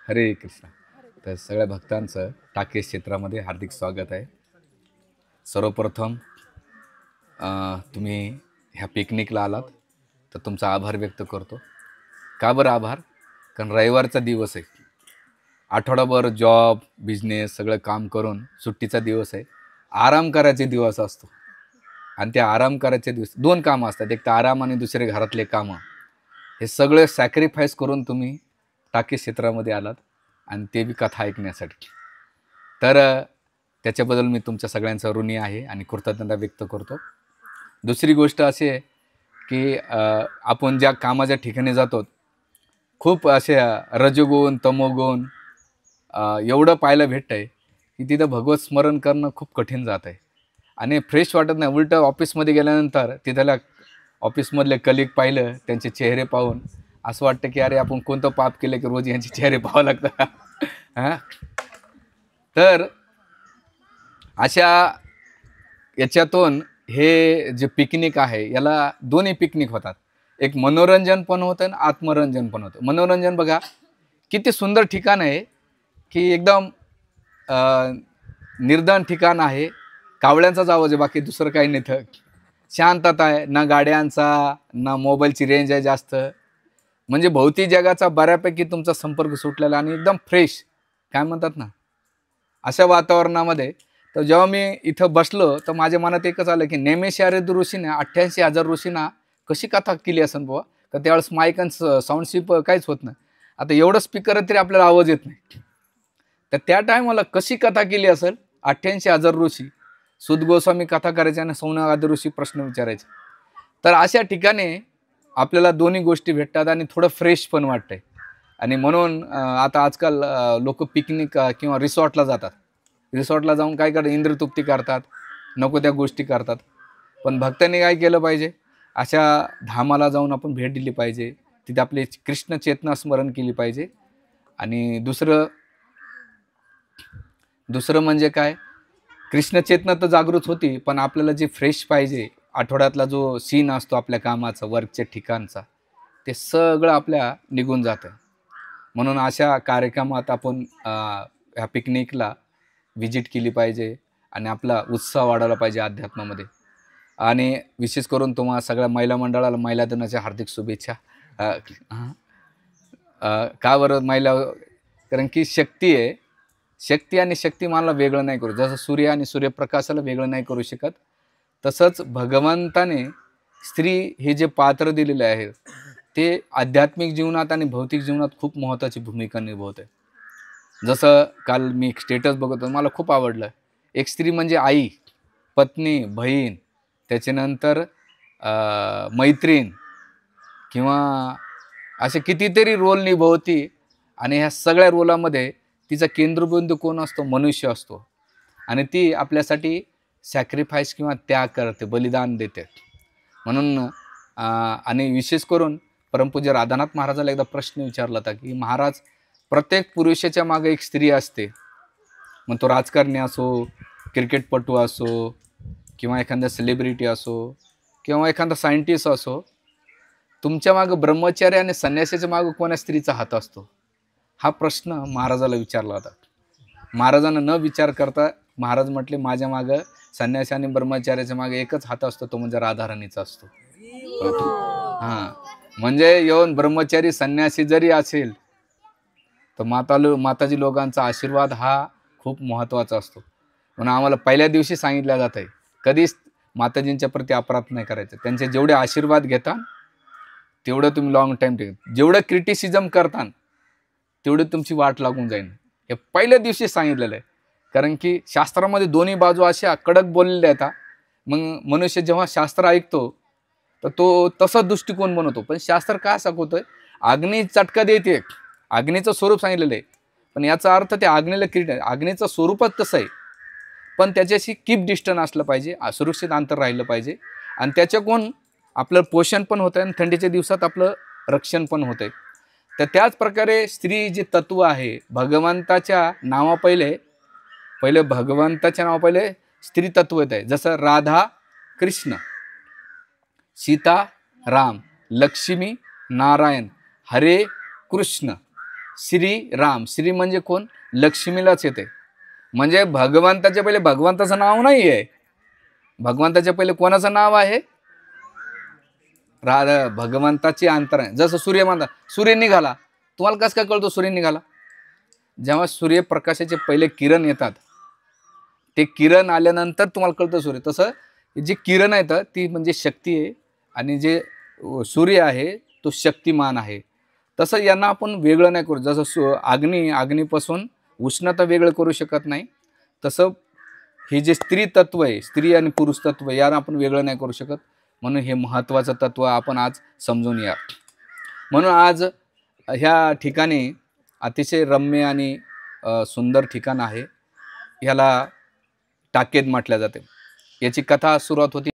हरे कृष्ण. तर सगळ्या भक्तांचं टाकेश क्षेत्रामध्ये हार्दिक स्वागत आहे. सर्वप्रथम तुम्ही ह्या पिकनिकला आलात तर तुमचा आभार व्यक्त करतो. का बरं आभार? कारण रविवारचा दिवस आहे. आठवडाभर जॉब बिझनेस सगळं काम करून सुट्टीचा दिवस आहे. आराम करायचे दिवस असतो आणि त्या आराम करायचे दिवस दोन कामं असतात, एक तर आराम आणि दुसरे घरातले कामं. हे सगळं सॅक्रिफाईस करून तुम्ही टाकेश क्षेत्रामध्ये आलात आणि ते बी कथा ऐकण्यासाठी. तर त्याच्याबद्दल मी तुमच्या सगळ्यांचा ऋणी आहे आणि कृतज्ञता व्यक्त करतो. दुसरी गोष्ट अशी आहे की आपण ज्या कामाच्या ठिकाणी जातो खूप असे रजोगुण तमोगुण एवढं पाहायला भेटतं आहे की तिथं भगवत स्मरण करणं खूप कठीण जात आहे आणि फ्रेश वाटत नाही. उलटं ऑफिसमध्ये गेल्यानंतर तिथल्या ऑफिसमधले कलिग पाहिलं, त्यांचे चेहरे पाहून असं वाटतं की अरे आपण कोणतं पाप केलं की रोज यांचे चेहरे पाहावं लागतं. हां, तर अशा याच्यातून हे जे पिकनिक आहे याला दोन्ही पिकनिक होतात. एक मनोरंजन पण होतं आणि आत्मरंजन पण होतं. मनोरंजन बघा किती सुंदर ठिकाण आहे की एकदम निर्धन ठिकाण आहे. कावळ्यांचाच आवाज आहे, बाकी दुसरं काही नाही. तर शांतता आहे, ना गाड्यांचा ना मोबाईलची रेंज आहे जास्त. म्हणजे भौतिक जगाचा बऱ्यापैकी तुमचा संपर्क सुटलेला आणि एकदम फ्रेश काय म्हणतात ना अशा वातावरणामध्ये. तर जेव्हा मी इथं बसलो तर माझ्या मनात एकच आलं की नेमिषारद ऋषीने 88,000 ऋषींना कशी कथा केली असेल बुवा. तर त्यावेळेस माईक आणि साऊंडशिप काहीच होत नाही. आता एवढं स्पीकर तरी आपल्याला आवाज येत नाही. तर त्या टायमाला कशी कथा केली असेल. 88,000 ऋषी सुद गोस्वामी कथा करायचे आणि सौनकादी ऋषी प्रश्न विचारायचे. तर अशा ठिकाणी आपल्याला दोन्ही गोष्टी भेटतात आणि थोडं फ्रेश पण वाटतंय. आणि म्हणून आता आजकाल लोक पिकनिक किंवा रिसॉर्टला जातात. रिसॉर्टला जाऊन काय करतात, इंद्रतृप्ती करतात, नको त्या गोष्टी करतात. पण भक्तांनी काय केलं पाहिजे, अशा धामाला जाऊन आपण भेट दिली पाहिजे. तिथे आपली कृष्ण चेतना स्मरण केली पाहिजे. आणि दुसरं म्हणजे काय, कृष्ण चेतना तर जागृत होती, पण आपल्याला जे फ्रेश पाहिजे, आठवड्यातला जो सीन असतो आपल्या कामाचा वर्कच्या ठिकाणचा, ते सगळं आपल्या निघून जातं. म्हणून अशा कार्यक्रमात आपण ह्या पिकनिकला व्हिजिट केली पाहिजे आणि आपला उत्साह वाढवला पाहिजे अध्यात्मामध्ये. आणि विशेष करून तुम्हा सगळ्या महिला मंडळाला महिला दिनाच्या हार्दिक शुभेच्छा. का बरं महिला? कारण की शक्ती आहे. शक्ती आणि शक्तिमानला वेगळं नाही करू. जसं सूर्य आणि सूर्यप्रकाशाला वेगळं नाही करू शकत, तसंच भगवंताने स्त्री हे जे पात्र दिलेले आहे ते आध्यात्मिक जीवनात आणि भौतिक जीवनात खूप महत्त्वाची भूमिका निभवते. जसं काल मी एक स्टेटस बघत होतो, मला खूप आवडलं. एक स्त्री म्हणजे आई, पत्नी, बहीण, त्याच्यानंतर मैत्रीण किंवा असे कितीतरी रोल निभवती. आणि ह्या सगळ्या रोलामध्ये तिचा केंद्रबिंदू कोण असतो? मनुष्य असतो. आणि ती आपल्यासाठी सॅक्रिफाईस किंवा त्याग करते, बलिदान देते. म्हणून आणि विशेष करून परमपूज्य राधानाथ महाराजाला एकदा प्रश्न विचारला होता की महाराज, प्रत्येक पुरुषाच्या मागे एक स्त्री असते, मग तो राजकारणी असो, क्रिकेटपटू असो, किंवा एखादा सेलिब्रिटी असो, किंवा एखादा सायंटिस्ट असो, तुमच्या मागं ब्रह्मचारी आणि संन्यासाच्या मागं कोणा स्त्रीचा हात असतो? हा प्रश्न महाराजाला विचारला होता. महाराजांना न विचार करता महाराज म्हटले, माझ्या मागं संन्यासी आणि ब्रह्मचार्याच्या मागे एकच हात असतो, तो म्हणजे राधाराणीचा असतो. हां, म्हणजे येऊन ब्रह्मचारी संन्यासी जरी असेल तर माताजी लोकांचा आशीर्वाद हा खूप महत्त्वाचा असतो. म्हणून आम्हाला पहिल्या दिवशी सांगितलं जात आहे, कधीच माताजींच्या प्रती अपराध नाही करायचं. त्यांचे जेवढे आशीर्वाद घेता तेवढं तुम्ही लॉंग टाईम टिकता. जेवढं क्रिटिसिझम करता तेवढं तुमची वाट लागून जाईल, हे पहिल्या दिवशी सांगितलेलं आहे. कारण की शास्त्रामध्ये दोन्ही बाजू अशा कडक बोललेल्या आहेत. मग मनुष्य जेव्हा शास्त्र ऐकतो तर तो तसा दृष्टिकोन बनवतो. पण शास्त्र काय सांगतोय, अग्नी चटका देते, अग्नीचं स्वरूप सांगितलेलं आहे. पण याचा अर्थ ते अग्नीला अग्नीचं स्वरूपच तसं आहे, पण त्याच्याशी कीप डिस्टन्स असलं पाहिजे, सुरक्षित अंतर राहिलं पाहिजे. आणि त्याच्याकडून आपलं पोषण पण होतं आणि थंडीच्या दिवसात आपलं रक्षण पण होतं. तर त्याच प्रकारे स्त्री जे तत्व आहे, भगवंताच्या नावा पहिले भगवंताच्या नावा पहिले स्त्री तत्व येत आहे. जसं राधा कृष्ण, सीता राम, लक्ष्मी नारायण, हरे कृष्ण श्री राम. श्री म्हणजे कोण? लक्ष्मीलाच येते. म्हणजे भगवंताच्या पहिले भगवंताचं नाव नाही आहे. भगवंताच्या पहिले कोणाचं नाव आहे? राधा. भगवंताची अंतर आहे. जसं सूर्य म्हणतात सूर्य निघाला, तुम्हाला कसं काय कळतो सूर्य निघाला? जेव्हा सूर्यप्रकाशाचे पहिले किरण येतात, ते किरण आल्यानंतर तुम्हाला कळतं सूर्य. तसं जी किरण आहेत ती म्हणजे शक्ती आहे, आणि जे सूर्य आहे तो शक्तिमान आहे. तसं यांना आपण वेगळं नाही करू. जसं अग्नीपासून उष्णता वेगळं करू शकत नाही, तसं हे जे स्त्री तत्व आहे, स्त्री आणि पुरुष तत्व, यांना आपण वेगळं नाही करू शकत. म्हणून हे महत्त्वाचं तत्व आपण आज समजून या. म्हणून आज ह्या ठिकाणी अतिशय रम्य आणि सुंदर ठिकाण आहे. ह्याला टाकेद म्हटलं जाते. याची कथा सुरुवात होती